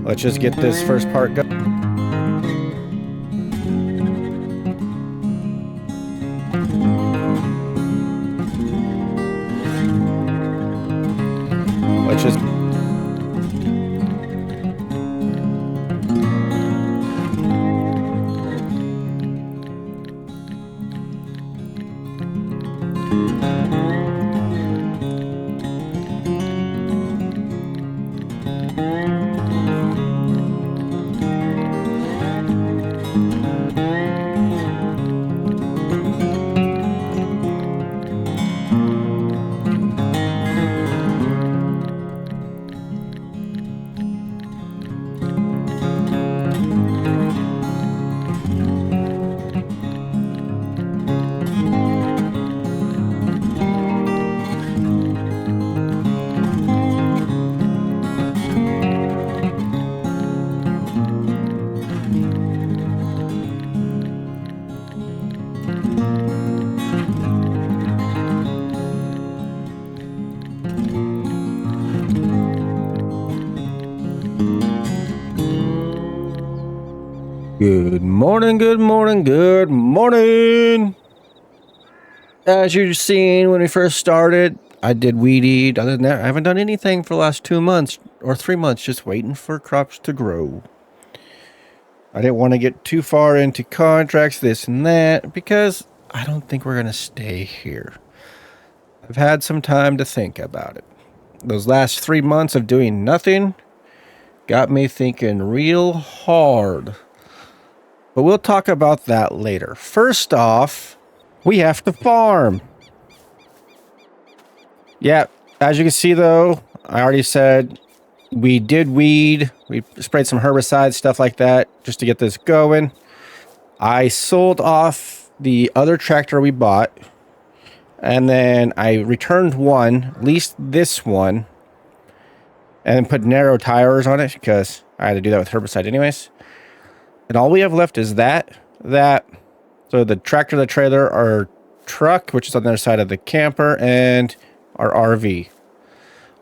Let's just get this first part going. Let's just... Good morning, good morning, good morning. As you've seen when we first started, I did weed eat. Other than that, I haven't done anything for the last 2 months or 3 months, just waiting for crops to grow. I didn't want to get too far into contracts, this and that, because I don't think we're going to stay here. I've had some time to think about it. Those last 3 months of doing nothing got me thinking real hard. But we'll talk about that later. First off, we have to farm. Yeah, as you can see though, I already said we did weed. We sprayed some herbicides, stuff like that, just to get this going. I sold off the other tractor we bought. And then I returned one, leased this one, and put narrow tires on it because I had to do that with herbicide anyways. And all we have left is that. So the tractor, the trailer, our truck, which is on the other side of the camper, and our RV.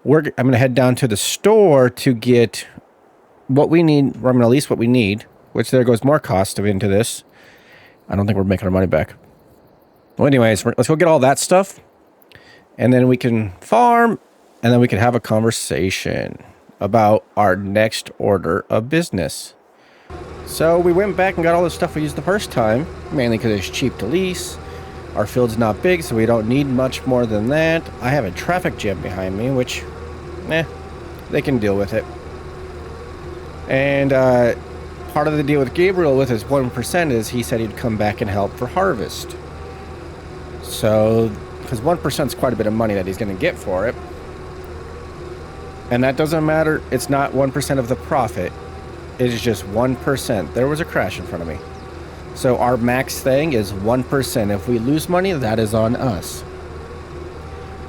I'm going to head down to the store to get what we need. I'm going to lease what we need, which there goes more cost into this. I don't think we're making our money back. Well, anyways, let's go get all that stuff. And then we can farm, and then we can have a conversation about our next order of business. So we went back and got all the stuff we used the first time, mainly because it's cheap to lease. Our field's not big, so we don't need much more than that. I have a traffic jam behind me, which, they can deal with it. And part of the deal with Gabriel with his 1% is he said he'd come back and help for harvest. So, because 1% is quite a bit of money that he's going to get for it. And that doesn't matter. It's not 1% of the profit. It is just 1%. There was a crash in front of me. So our max thing is 1%. If we lose money, that is on us.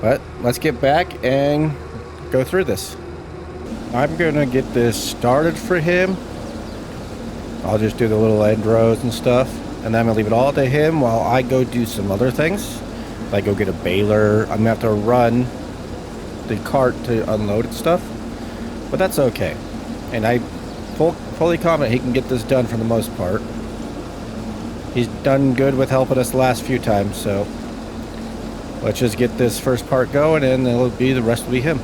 But let's get back and go through this. I'm going to get this started for him. I'll just do the little end rows and stuff. And then I'm going to leave it all to him while I go do some other things. Like go get a baler. I'm going to have to run the cart to unload it stuff. But that's okay. And I fully confident he can get this done for the most part. He's done good with helping us the last few times, so let's just get this first part going and the rest will be him.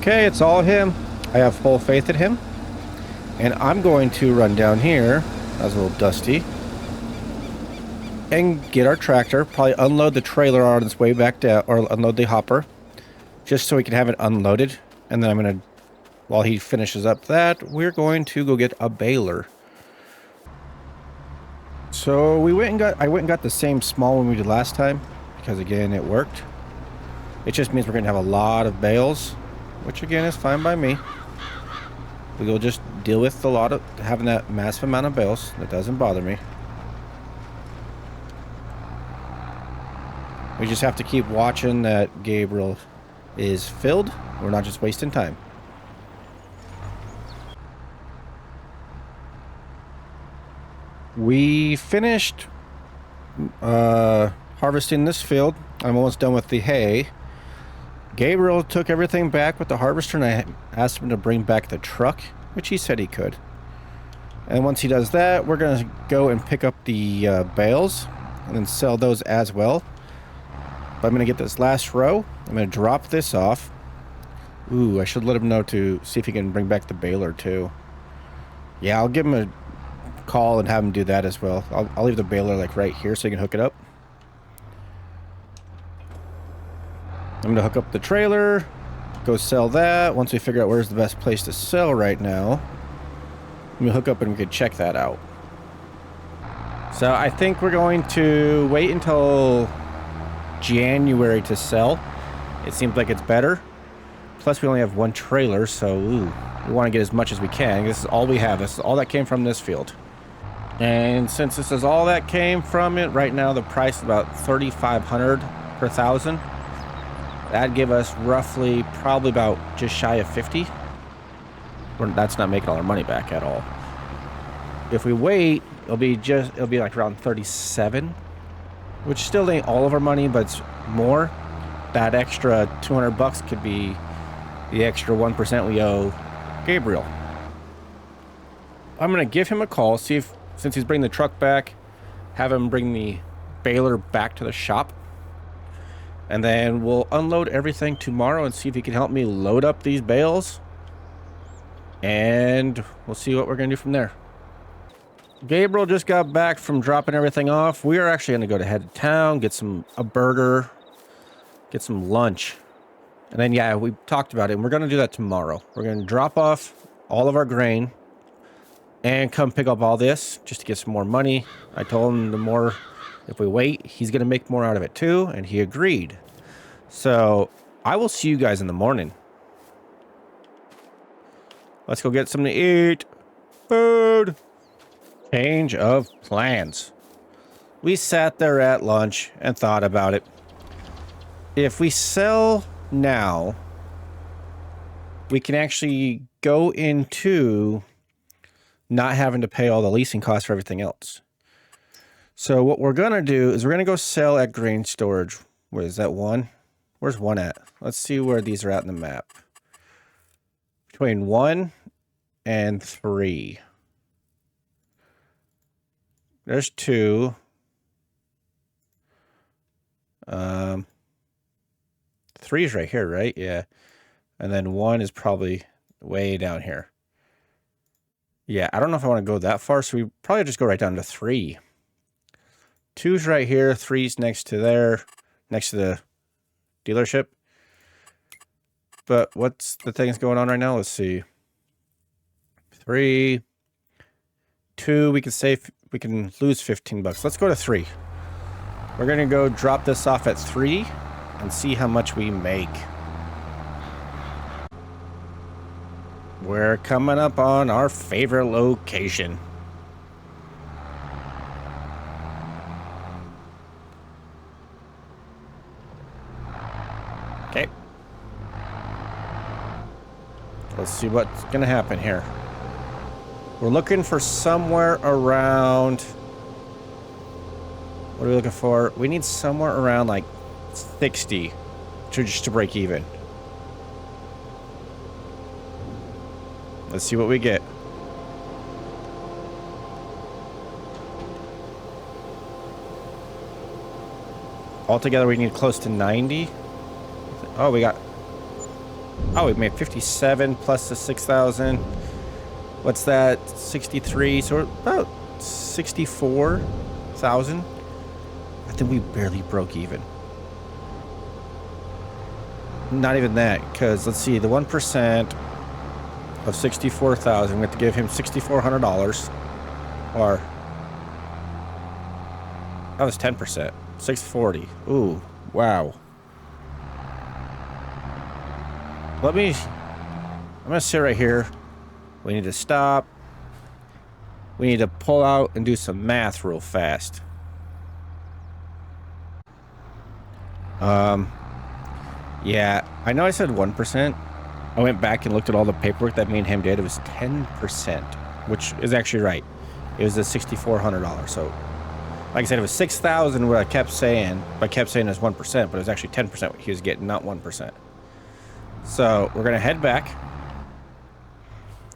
Okay, it's all him. I have full faith in him. And I'm going to run down here. That was a little dusty. And get our tractor. Probably unload the trailer on its way back down. Or unload the hopper. Just so we can have it unloaded. And then I'm going to... While he finishes up that, we're going to go get a baler. So I went and got the same small one we did last time. Because again, it worked. It just means we're going to have a lot of bales. Which again is fine by me. We'll just deal with a lot of having that massive amount of bales. That doesn't bother me. We just have to keep watching that Gabriel is filled. We're not just wasting time. We finished harvesting this field. I'm almost done with the hay. Gabriel took everything back with the harvester, and I asked him to bring back the truck, which he said he could. And once he does that, we're going to go and pick up the bales and then sell those as well. But I'm going to get this last row. I'm going to drop this off. Ooh, I should let him know to see if he can bring back the baler too. Yeah, I'll give him a call and have him do that as well. I'll leave the baler like right here so he can hook it up. I'm going to hook up the trailer, go sell that. Once we figure out where's the best place to sell right now, I'm going to hook up and we can check that out. So I think we're going to wait until January to sell. It seems like it's better. Plus we only have one trailer, so we want to get as much as we can. This is all we have. This is all that came from this field. And since this is all that came from it, right now the price is about $3,500 per thousand. That'd give us roughly probably about just shy of 50. That's not making all our money back at all. If we wait, it'll be like around 37, which still ain't all of our money, but it's more. That extra $200 could be the extra 1% we owe Gabriel. I'm gonna give him a call, see if, since he's bringing the truck back, have him bring the baler back to the shop. And then we'll unload everything tomorrow and see if he can help me load up these bales. And we'll see what we're going to do from there. Gabriel just got back from dropping everything off. We are actually going to go head to town, get a burger, get some lunch. And then, yeah, we talked about it, and we're going to do that tomorrow. We're going to drop off all of our grain and come pick up all this just to get some more money. I told him the more... If we wait, he's going to make more out of it too, and he agreed. So, I will see you guys in the morning. Let's go get something to eat. Food. Change of plans. We sat there at lunch and thought about it. If we sell now, we can actually go into not having to pay all the leasing costs for everything else. So what we're going to do is we're going to go sell at grain storage. Where is that one? Where's one at? Let's see where these are at in the map. Between 1 and 3. There's 2. 3 is right here, right? Yeah. And then 1 is probably way down here. Yeah, I don't know if I want to go that far, so we probably just go right down to 3. 2's right here, 3's next to there, next to the dealership. But what's the things going on right now? Let's see. 3, 2, we can lose $15. Let's go to 3. We're gonna go drop this off at 3 and see how much we make. We're coming up on our favorite location. Okay. Let's see what's gonna happen here. We're looking for somewhere around... What are we looking for? We need somewhere around like 60 just to break even. Let's see what we get. Altogether, we need close to 90. Oh, we made 57 plus the 6,000. What's that? 63, so about 64,000. I think we barely broke even. Not even that, because let's see, the 1% of 64,000, we have to give him $6,400. Or that was 10%. 640. Ooh, wow. I'm gonna sit right here. We need to stop. We need to pull out and do some math real fast. Yeah, I know I said 1%. I went back and looked at all the paperwork that me and him did. It was 10%, which is actually right. It was the $6,400. So, like I said, it was 6,000 what I kept saying. But I kept saying it was 1%, but it was actually 10% what he was getting, not 1%. So, we're going to head back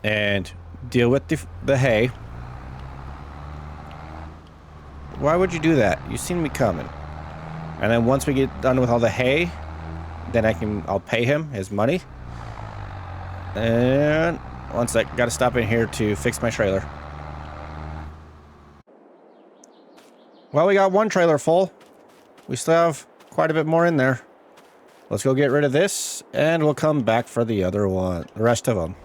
and deal with the hay. Why would you do that? You seen me coming. And then once we get done with all the hay, then I'll pay him his money. And once I got to stop in here to fix my trailer. Well, we got one trailer full. We still have quite a bit more in there. Let's go get rid of this, and we'll come back for the other one, the rest of them.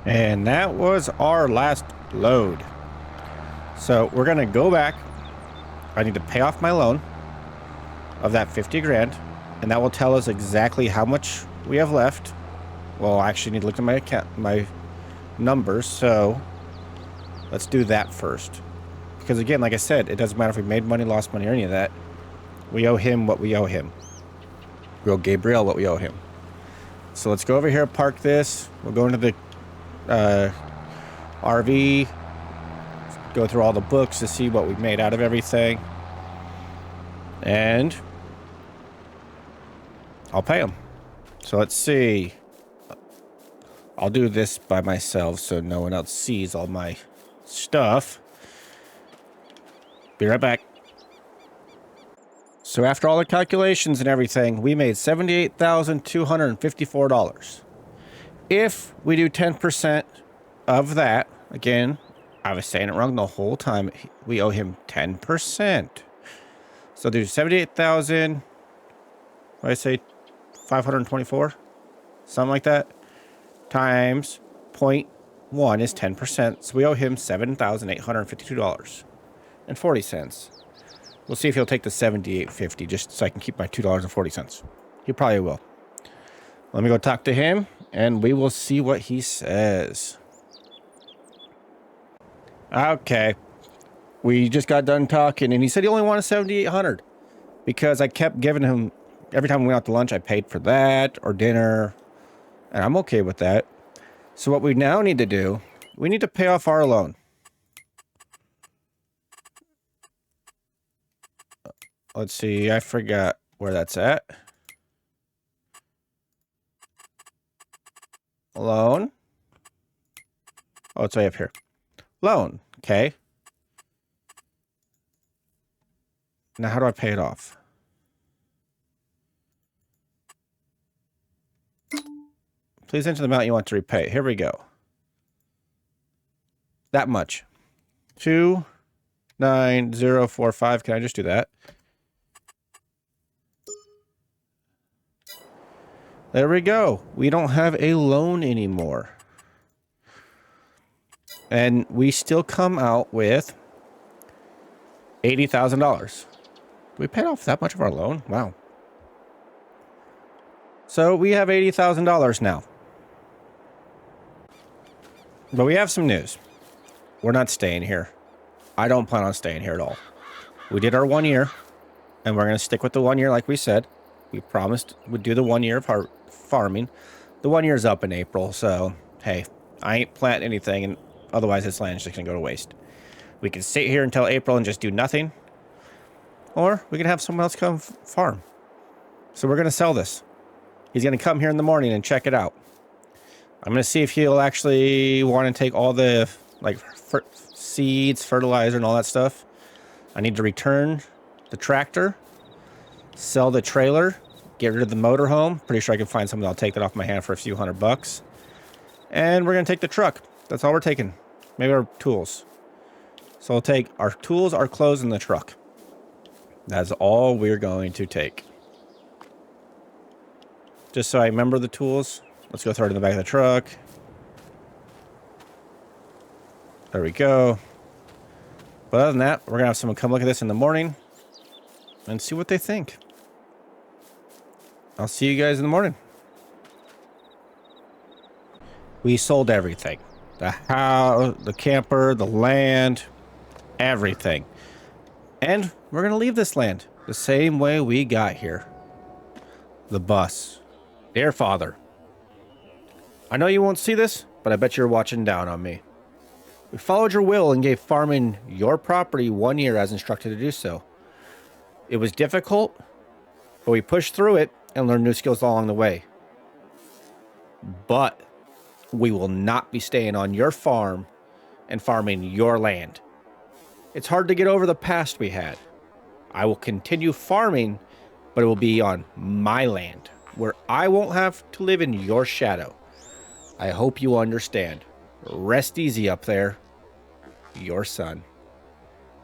And that was our last load. So we're gonna go back. I need to pay off my loan of that 50 grand, and that will tell us exactly how much we have left. Well, I actually need to look at my account, my numbers. So let's do that first, because again, like I said, it doesn't matter if we made money, lost money, or any of that. We owe him what we owe him. We owe Gabriel what we owe him. So let's go over here, park this. We'll go into the RV, go through all the books to see what we made out of everything, and I'll pay him. So let's see. I'll do this by myself so no one else sees all my stuff. Be right back. So after all the calculations and everything, we made $78,254. If we do 10% of that, again, I was saying it wrong the whole time. We owe him 10%. So do 78,000. What did I say? 524? Something like that. Times 0.1 is 10%. So we owe him $7,852.40. We'll see if he'll take the $78.50 just so I can keep my $2.40. He probably will. Let me go talk to him, and we will see what he says. Okay. We just got done talking, and he said he only wanted $7,800 because I kept giving him, every time we went out to lunch, I paid for that or dinner, and I'm okay with that. So what we now need to do, we need to pay off our loan. Let's see, I forgot where that's at. Loan. Oh, it's way up here. Loan, okay. Now how do I pay it off? Please enter the amount you want to repay. Here we go. That much. 29045. Can I just do that? There we go. We don't have a loan anymore. And we still come out with $80,000. We paid off that much of our loan? Wow. So we have $80,000 now. But we have some news. We're not staying here. I don't plan on staying here at all. We did our 1 year, and we're going to stick with the 1 year like we said. We promised we'd do the 1 year of farming. The 1 year's up in April, so hey, I ain't planting anything, and otherwise this land's just going to go to waste. We can sit here until April and just do nothing, or we can have someone else come farm. So we're going to sell this. He's going to come here in the morning and check it out. I'm going to see if he'll actually want to take all the seeds, fertilizer, and all that stuff. I need to return the tractor, sell the trailer, get rid of the motorhome. Pretty sure I can find someone that'll take that off my hand for a few $100. And we're going to take the truck. That's all we're taking. Maybe our tools. So we'll take our tools, our clothes, and the truck. That's all we're going to take. Just so I remember the tools. Let's go throw it in the back of the truck. There we go. But other than that, we're going to have someone come look at this in the morning and see what they think. I'll see you guys in the morning. We sold everything. The house, the camper, the land, everything. And we're going to leave this land the same way we got here. The bus. Dear Father, I know you won't see this, but I bet you're watching down on me. We followed your will and gave farming your property 1 year as instructed to do so. It was difficult, but we pushed through it and learned new skills along the way. But we will not be staying on your farm and farming your land. It's hard to get over the past we had. I will continue farming, but it will be on my land, where I won't have to live in your shadow. I hope you understand. Rest easy up there. Your son.